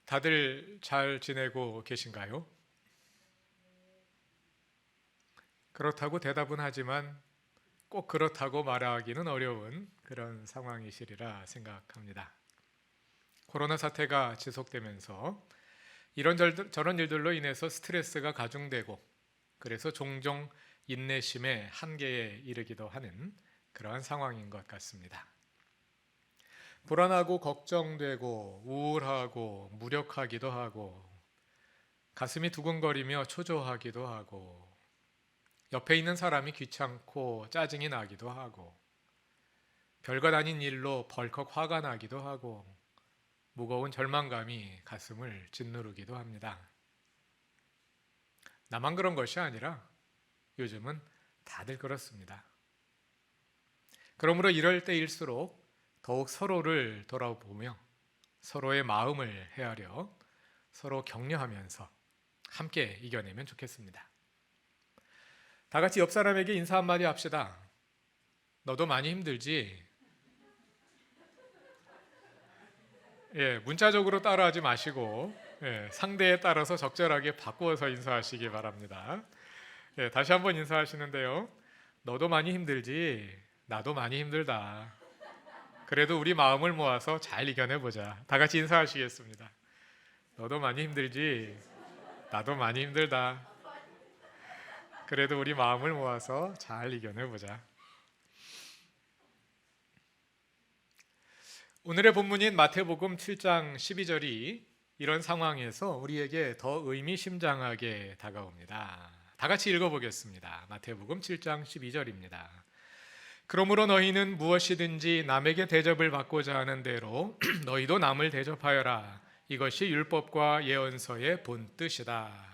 다들 잘 지내고 계신가요? 그렇다고 대답은 하지만 꼭 그렇다고 말하기는 어려운 그런 상황이시리라 생각합니다. 코로나 사태가 지속되면서 저런 일들로 인해서 스트레스가 가중되고 그래서 종종 인내심의 한계에 이르기도 하는 그러한 상황인 것 같습니다. 불안하고 걱정되고 우울하고 무력하기도 하고 가슴이 두근거리며 초조하기도 하고 옆에 있는 사람이 귀찮고 짜증이 나기도 하고 별것 아닌 일로 벌컥 화가 나기도 하고 무거운 절망감이 가슴을 짓누르기도 합니다. 나만 그런 것이 아니라 요즘은 다들 그렇습니다. 그러므로 이럴 때일수록 더욱 서로를 돌아보며 서로의 마음을 헤아려 서로 격려하면서 함께 이겨내면 좋겠습니다. 다 같이 옆 사람에게 인사 한마디 합시다. 너도 많이 힘들지? 문자적으로 따라하지 마시고 상대에 따라서 적절하게 바꾸어서 인사하시기 바랍니다. 다시 한번 인사하시는데요. 너도 많이 힘들지? 나도 많이 힘들다. 그래도 우리 마음을 모아서 잘 이겨내보자. 다 같이 인사하시겠습니다. 너도 많이 힘들지? 나도 많이 힘들다. 그래도 우리 마음을 모아서 잘 이겨내보자. 오늘의 본문인 마태복음 7장 12절이 이런 상황에서 우리에게 더 의미심장하게 다가옵니다. 다 같이 읽어보겠습니다. 마태복음 7장 12절입니다. 그러므로 너희는 무엇이든지 남에게 대접을 받고자 하는 대로 너희도 남을 대접하여라. 이것이 율법과 예언서의 본뜻이다.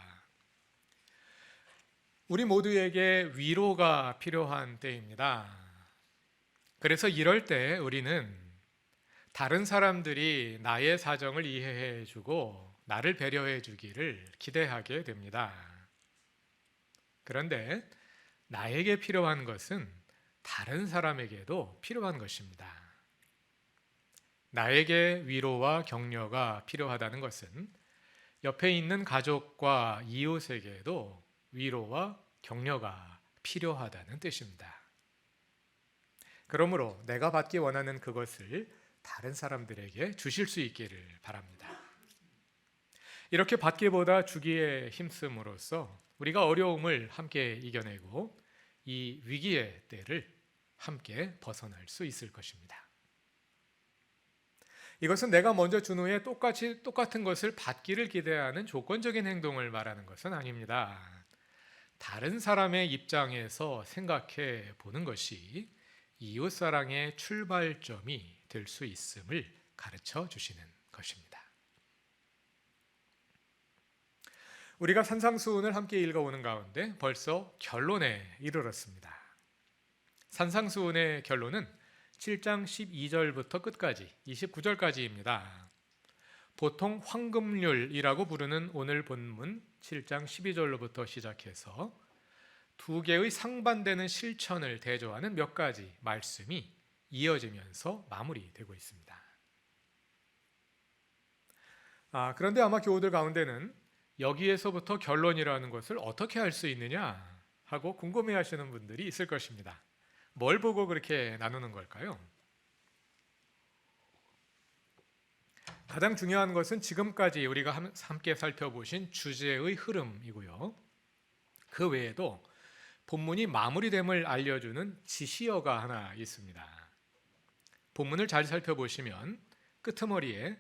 우리 모두에게 위로가 필요한 때입니다. 그래서 이럴 때 우리는 다른 사람들이 나의 사정을 이해해 주고 나를 배려해 주기를 기대하게 됩니다. 그런데 나에게 필요한 것은 다른 사람에게도 필요한 것입니다. 나에게 위로와 격려가 필요하다는 것은 옆에 있는 가족과 이웃에게도 위로와 격려가 필요하다는 뜻입니다. 그러므로 내가 받기 원하는 그것을 다른 사람들에게 주실 수 있기를 바랍니다. 이렇게 받기보다 주기에 힘씀으로써 우리가 어려움을 함께 이겨내고 이 위기의 때를 함께 벗어날 수 있을 것입니다. 이것은 내가 먼저 준 후에 똑같은 것을 받기를 기대하는 조건적인 행동을 말하는 것은 아닙니다. 다른 사람의 입장에서 생각해 보는 것이 이웃사랑의 출발점이 될 수 있음을 가르쳐 주시는 것입니다. 우리가 산상수훈을 함께 읽어오는 가운데 벌써 결론에 이르렀습니다. 산상수훈의 결론은 7장 12절부터 끝까지 29절까지입니다. 보통 황금률이라고 부르는 오늘 본문 7장 12절로부터 시작해서 두 개의 상반되는 실천을 대조하는 몇 가지 말씀이 이어지면서 마무리되고 있습니다. 그런데 아마 교우들 가운데는 여기에서부터 결론이라는 것을 어떻게 할 수 있느냐 하고 궁금해하시는 분들이 있을 것입니다. 뭘 보고 그렇게 나누는 걸까요? 가장 중요한 것은 지금까지 우리가 함께 살펴보신 주제의 흐름이고요. 그 외에도 본문이 마무리됨을 알려주는 지시어가 하나 있습니다. 본문을 잘 살펴보시면 끄트머리에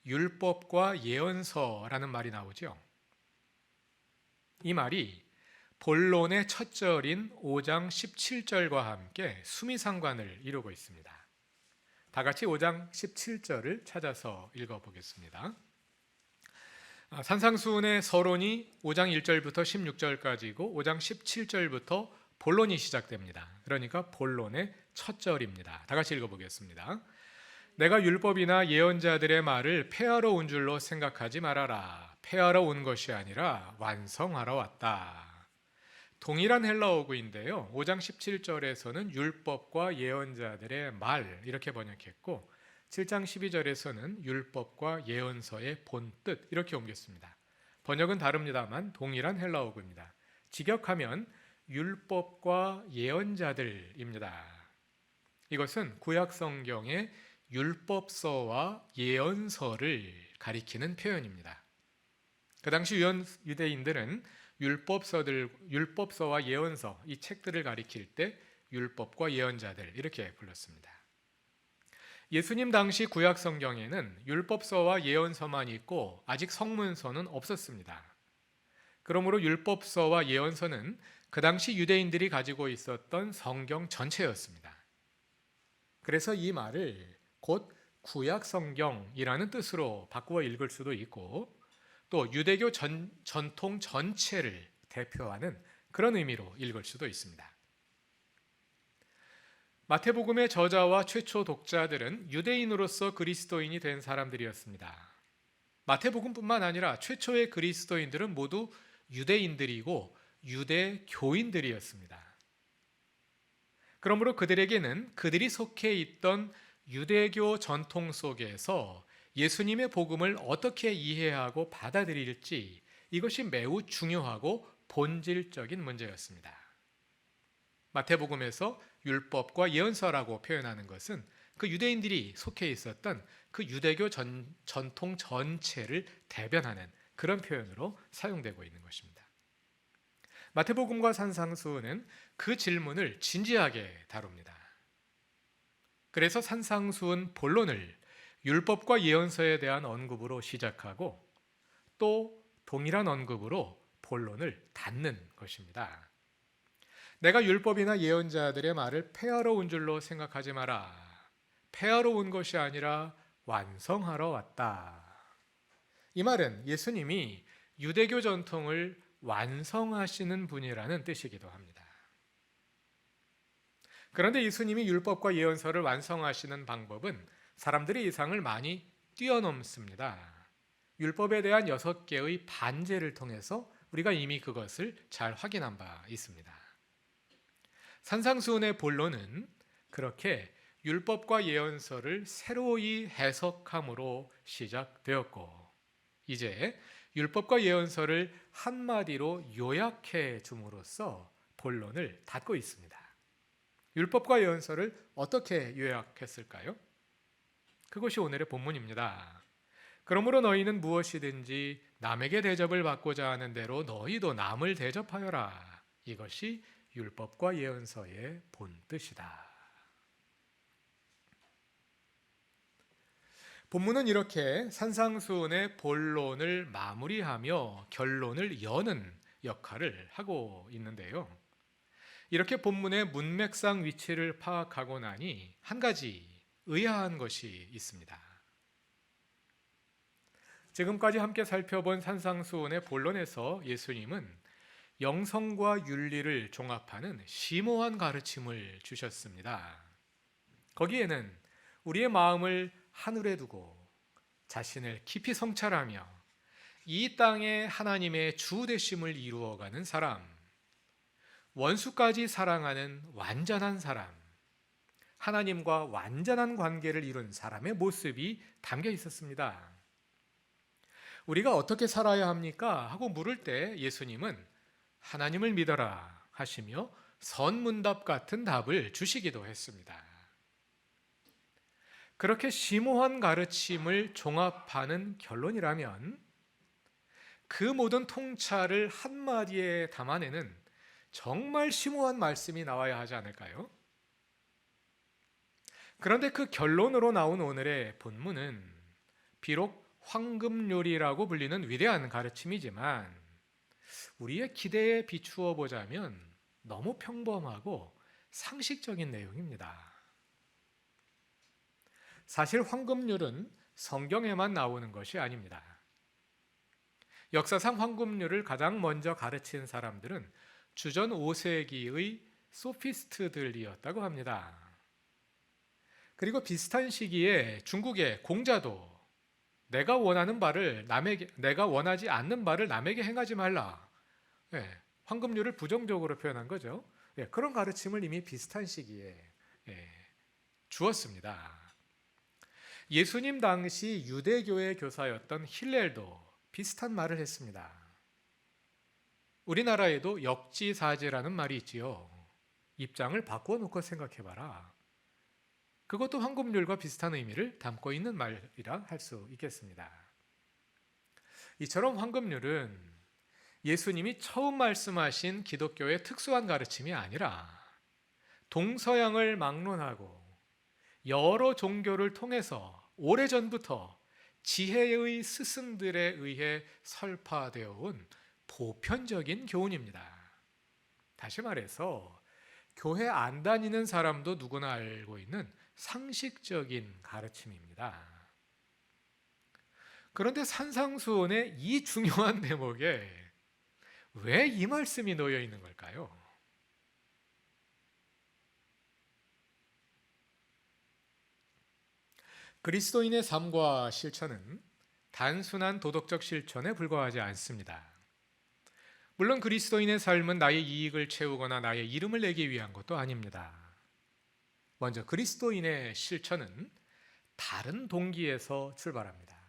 율법과 예언서라는 말이 나오죠. 이 말이 본론의 첫 절인 5장 17절과 함께 수미상관을 이루고 있습니다. 다 같이 5장 17절을 찾아서 읽어보겠습니다. 산상수훈의 서론이 5장 1절부터 16절까지고 5장 17절부터 본론이 시작됩니다. 그러니까 본론의 첫 절입니다. 다 같이 읽어보겠습니다. 내가 율법이나 예언자들의 말을 폐하러 온 줄로 생각하지 말아라. 폐하러 온 것이 아니라 완성하러 왔다. 동일한 헬라어구인데요. 5장 17절에서는 율법과 예언자들의 말 이렇게 번역했고 7장 12절에서는 율법과 예언서의 본뜻 이렇게 옮겼습니다. 번역은 다릅니다만 동일한 헬라어구입니다. 직역하면 율법과 예언자들입니다. 이것은 구약 성경의 율법서와 예언서를 가리키는 표현입니다. 그 당시 유대인들은 율법서와 예언서 이 책들을 가리킬 때 율법과 예언자들 이렇게 불렀습니다. 예수님 당시 구약 성경에는 율법서와 예언서만 있고 아직 성문서는 없었습니다. 그러므로 율법서와 예언서는 그 당시 유대인들이 가지고 있었던 성경 전체였습니다. 그래서 이 말을 곧 구약 성경이라는 뜻으로 바꾸어 읽을 수도 있고 또 유대교 전통 전체를 대표하는 그런 의미로 읽을 수도 있습니다. 마태복음의 저자와 최초 독자들은 유대인으로서 그리스도인이 된 사람들이었습니다. 마태복음뿐만 아니라 최초의 그리스도인들은 모두 유대인들이고 유대교인들이었습니다. 그러므로 그들에게는 그들이 속해 있던 유대교 전통 속에서 예수님의 복음을 어떻게 이해하고 받아들일지 이것이 매우 중요하고 본질적인 문제였습니다. 마태복음에서 율법과 예언서라고 표현하는 것은 그 유대인들이 속해 있었던 그 유대교 전통 전체를 대변하는 그런 표현으로 사용되고 있는 것입니다. 마태복음과 산상수훈은 그 질문을 진지하게 다룹니다. 그래서 산상수훈 본론을 율법과 예언서에 대한 언급으로 시작하고 또 동일한 언급으로 본론을 닫는 것입니다. 내가 율법이나 예언자들의 말을 폐하러 온 줄로 생각하지 마라. 폐하러 온 것이 아니라 완성하러 왔다. 이 말은 예수님이 유대교 전통을 완성하시는 분이라는 뜻이기도 합니다. 그런데 예수님이 율법과 예언서를 완성하시는 방법은 사람들의 예상을 많이 뛰어넘습니다. 율법에 대한 6개의 반제를 통해서 우리가 이미 그것을 잘 확인한 바 있습니다. 산상수훈의 본론은 그렇게 율법과 예언서를 새로이 해석함으로 시작되었고 이제 율법과 예언서를 한마디로 요약해 줌으로써 본론을 닫고 있습니다. 율법과 예언서를 어떻게 요약했을까요? 그것이 오늘의 본문입니다. 그러므로 너희는 무엇이든지 남에게 대접을 받고자 하는 대로 너희도 남을 대접하여라. 이것이 율법과 예언서의 본뜻이다. 본문은 이렇게 산상수훈의 본론을 마무리하며 결론을 여는 역할을 하고 있는데요. 이렇게 본문의 문맥상 위치를 파악하고 나니 한 가지 의아한 것이 있습니다. 지금까지 함께 살펴본 산상수훈의 본론에서 예수님은 영성과 윤리를 종합하는 심오한 가르침을 주셨습니다. 거기에는 우리의 마음을 하늘에 두고 자신을 깊이 성찰하며 이 땅에 하나님의 주 되심을 이루어가는 사람, 원수까지 사랑하는 완전한 사람, 하나님과 완전한 관계를 이룬 사람의 모습이 담겨 있었습니다. 우리가 어떻게 살아야 합니까? 하고 물을 때 예수님은 하나님을 믿어라 하시며 선문답 같은 답을 주시기도 했습니다. 그렇게 심오한 가르침을 종합하는 결론이라면 그 모든 통찰을 한마디에 담아내는 정말 심오한 말씀이 나와야 하지 않을까요? 그런데 그 결론으로 나온 오늘의 본문은 비록 황금요리라고 불리는 위대한 가르침이지만 우리의 기대에 비추어 보자면 너무 평범하고 상식적인 내용입니다. 사실 황금률은 성경에만 나오는 것이 아닙니다. 역사상 황금률을 가장 먼저 가르친 사람들은 주전 5세기의 소피스트들이었다고 합니다. 그리고 비슷한 시기에 중국의 공자도 내가 원하지 않는 바를 남에게 행하지 말라. 황금률을 부정적으로 표현한 거죠. 그런 가르침을 이미 비슷한 시기에 주었습니다. 예수님 당시 유대교의 교사였던 힐렐도 비슷한 말을 했습니다. 우리나라에도 역지사지라는 말이 있지요. 입장을 바꾸어 놓고 생각해봐라. 그것도 황금률과 비슷한 의미를 담고 있는 말이라 할 수 있겠습니다. 이처럼 황금률은 예수님이 처음 말씀하신 기독교의 특수한 가르침이 아니라 동서양을 막론하고 여러 종교를 통해서 오래전부터 지혜의 스승들에 의해 설파되어 온 보편적인 교훈입니다. 다시 말해서 교회 안 다니는 사람도 누구나 알고 있는 상식적인 가르침입니다. 그런데 산상수훈의 이 중요한 대목에 왜 이 말씀이 놓여 있는 걸까요? 그리스도인의 삶과 실천은 단순한 도덕적 실천에 불과하지 않습니다. 물론 그리스도인의 삶은 나의 이익을 채우거나 나의 이름을 내기 위한 것도 아닙니다. 먼저 그리스도인의 실천은 다른 동기에서 출발합니다.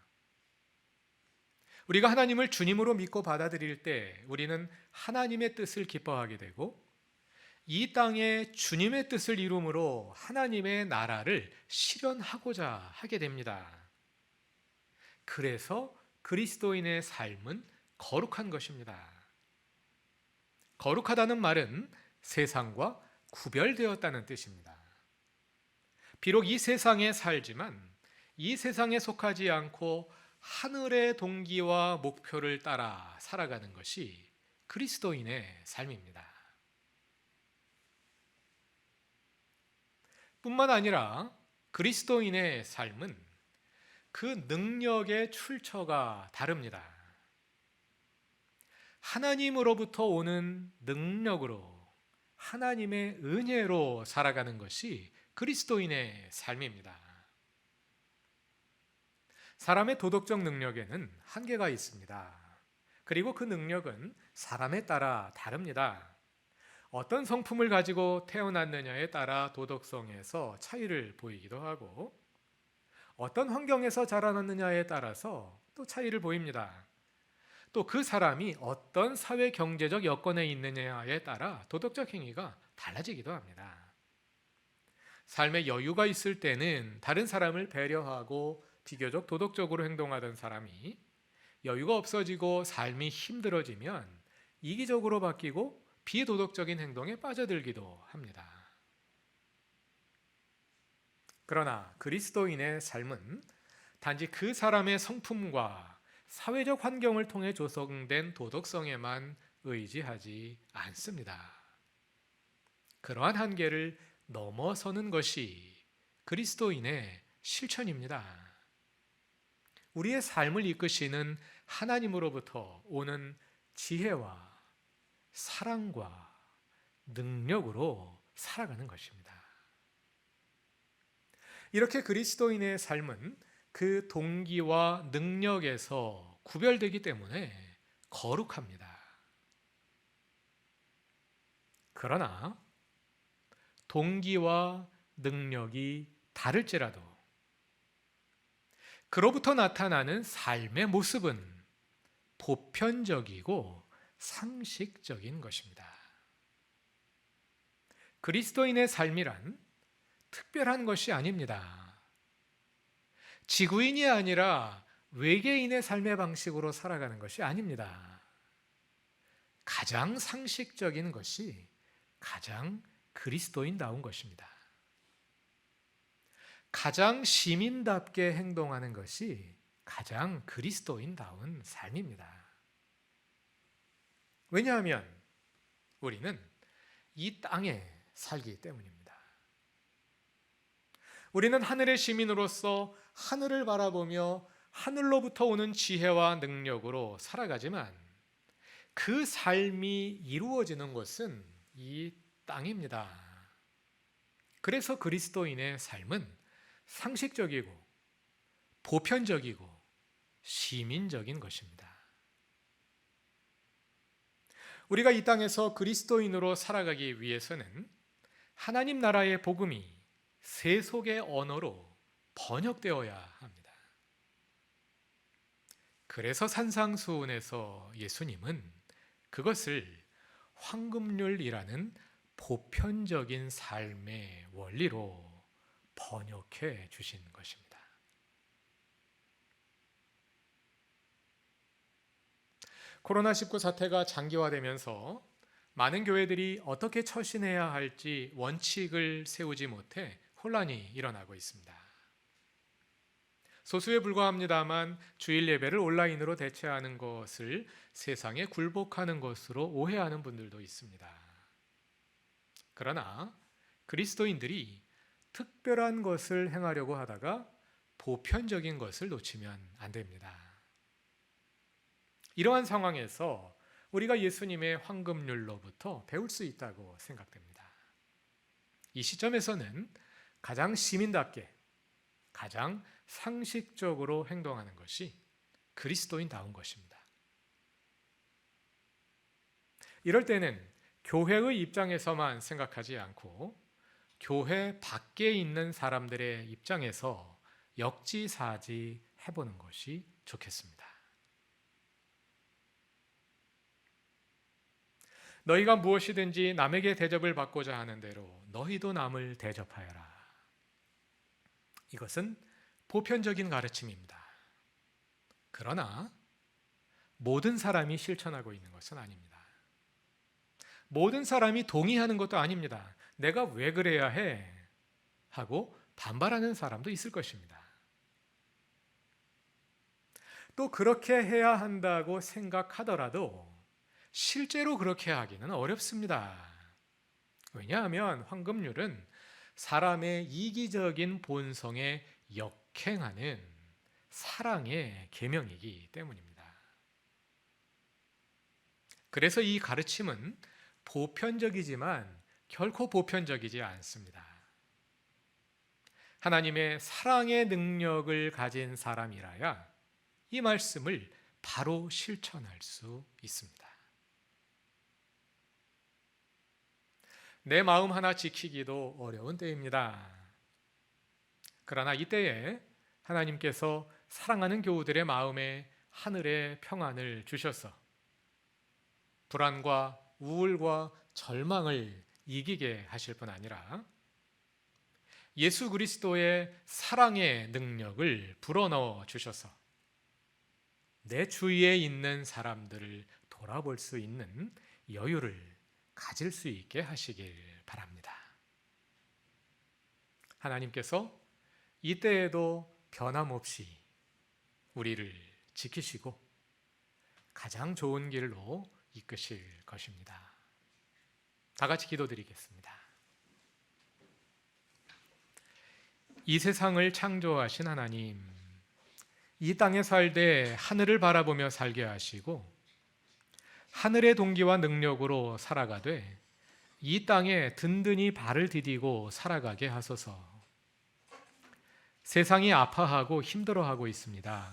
우리가 하나님을 주님으로 믿고 받아들일 때 우리는 하나님의 뜻을 기뻐하게 되고 이 땅에 주님의 뜻을 이루므로 하나님의 나라를 실현하고자 하게 됩니다. 그래서 그리스도인의 삶은 거룩한 것입니다. 거룩하다는 말은 세상과 구별되었다는 뜻입니다. 비록 이 세상에 살지만 이 세상에 속하지 않고 하늘의 동기와 목표를 따라 살아가는 것이 그리스도인의 삶입니다. 뿐만 아니라 그리스도인의 삶은 그 능력의 출처가 다릅니다. 하나님으로부터 오는 능력으로 하나님의 은혜로 살아가는 것이 그리스도인의 삶입니다. 사람의 도덕적 능력에는 한계가 있습니다. 그리고 그 능력은 사람에 따라 다릅니다. 어떤 성품을 가지고 태어났느냐에 따라 도덕성에서 차이를 보이기도 하고 어떤 환경에서 자라났느냐에 따라서 또 차이를 보입니다. 또 그 사람이 어떤 사회 경제적 여건에 있느냐에 따라 도덕적 행위가 달라지기도 합니다. 삶에 여유가 있을 때는 다른 사람을 배려하고 비교적 도덕적으로 행동하던 사람이 여유가 없어지고 삶이 힘들어지면 이기적으로 바뀌고 비도덕적인 행동에 빠져들기도 합니다. 그러나 그리스도인의 삶은 단지 그 사람의 성품과 사회적 환경을 통해 조성된 도덕성에만 의지하지 않습니다. 그러한 한계를 넘어서는 것이 그리스도인의 실천입니다. 우리의 삶을 이끄시는 하나님으로부터 오는 지혜와 사랑과 능력으로 살아가는 것입니다. 이렇게 그리스도인의 삶은 그 동기와 능력에서 구별되기 때문에 거룩합니다. 그러나 동기와 능력이 다를지라도 그로부터 나타나는 삶의 모습은 보편적이고 상식적인 것입니다. 그리스도인의 삶이란 특별한 것이 아닙니다. 지구인이 아니라 외계인의 삶의 방식으로 살아가는 것이 아닙니다. 가장 상식적인 것이 가장 그리스도인다운 것입니다. 가장 시민답게 행동하는 것이 가장 그리스도인다운 삶입니다. 왜냐하면 우리는 이 땅에 살기 때문입니다. 우리는 하늘의 시민으로서 하늘을 바라보며 하늘로부터 오는 지혜와 능력으로 살아가지만 그 삶이 이루어지는 것은 이 땅입니다. 그래서 그리스도인의 삶은 상식적이고 보편적이고 시민적인 것입니다. 우리가 이 땅에서 그리스도인으로 살아가기 위해서는 하나님 나라의 복음이 세속의 언어로 번역되어야 합니다. 그래서 산상수훈에서 예수님은 그것을 황금률이라는 보편적인 삶의 원리로 번역해 주신 것입니다. 코로나19 사태가 장기화되면서 많은 교회들이 어떻게 처신해야 할지 원칙을 세우지 못해 혼란이 일어나고 있습니다. 소수에 불과합니다만 주일 예배를 온라인으로 대체하는 것을 세상에 굴복하는 것으로 오해하는 분들도 있습니다. 그러나 그리스도인들이 특별한 것을 행하려고 하다가 보편적인 것을 놓치면 안 됩니다. 이러한 상황에서 우리가 예수님의 황금률로부터 배울 수 있다고 생각됩니다. 이 시점에서는 가장 시민답게, 가장 상식적으로 행동하는 것이 그리스도인다운 것입니다. 이럴 때는 교회의 입장에서만 생각하지 않고 교회 밖에 있는 사람들의 입장에서 역지사지 해보는 것이 좋겠습니다. 너희가 무엇이든지 남에게 대접을 받고자 하는 대로 너희도 남을 대접하여라. 이것은 보편적인 가르침입니다. 그러나 모든 사람이 실천하고 있는 것은 아닙니다. 모든 사람이 동의하는 것도 아닙니다. 내가 왜 그래야 해? 하고 반발하는 사람도 있을 것입니다. 또 그렇게 해야 한다고 생각하더라도 실제로 그렇게 하기는 어렵습니다. 왜냐하면 황금률은 사람의 이기적인 본성에 역행하는 사랑의 계명이기 때문입니다. 그래서 이 가르침은 보편적이지만 결코 보편적이지 않습니다. 하나님의 사랑의 능력을 가진 사람이라야 이 말씀을 바로 실천할 수 있습니다. 내 마음 하나 지키기도 어려운 때입니다. 그러나 이때에 하나님께서 사랑하는 교우들의 마음에 하늘의 평안을 주셔서 불안과 우울과 절망을 이기게 하실 뿐 아니라 예수 그리스도의 사랑의 능력을 불어넣어 주셔서 내 주위에 있는 사람들을 돌아볼 수 있는 여유를 가질 수 있게 하시길 바랍니다. 하나님께서 이때에도 변함없이 우리를 지키시고 가장 좋은 길로 이끄실 것입니다. 다 같이 기도드리겠습니다. 이 세상을 창조하신 하나님, 이 땅에 살되 하늘을 바라보며 살게 하시고 하늘의 동기와 능력으로 살아가되 이 땅에 든든히 발을 디디고 살아가게 하소서. 세상이 아파하고 힘들어하고 있습니다.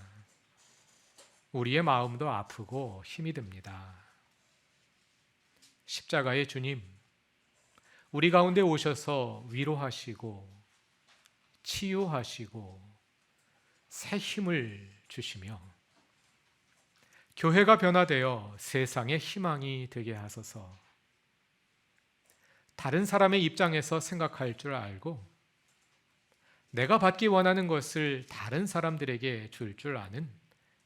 우리의 마음도 아프고 힘이 듭니다. 십자가의 주님, 우리 가운데 오셔서 위로하시고 치유하시고 새 힘을 주시며 교회가 변화되어 세상의 희망이 되게 하소서. 다른 사람의 입장에서 생각할 줄 알고 내가 받기 원하는 것을 다른 사람들에게 줄 줄 아는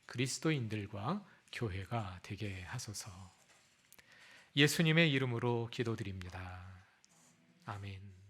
그리스도인들과 교회가 되게 하소서. 예수님의 이름으로 기도드립니다. 아멘.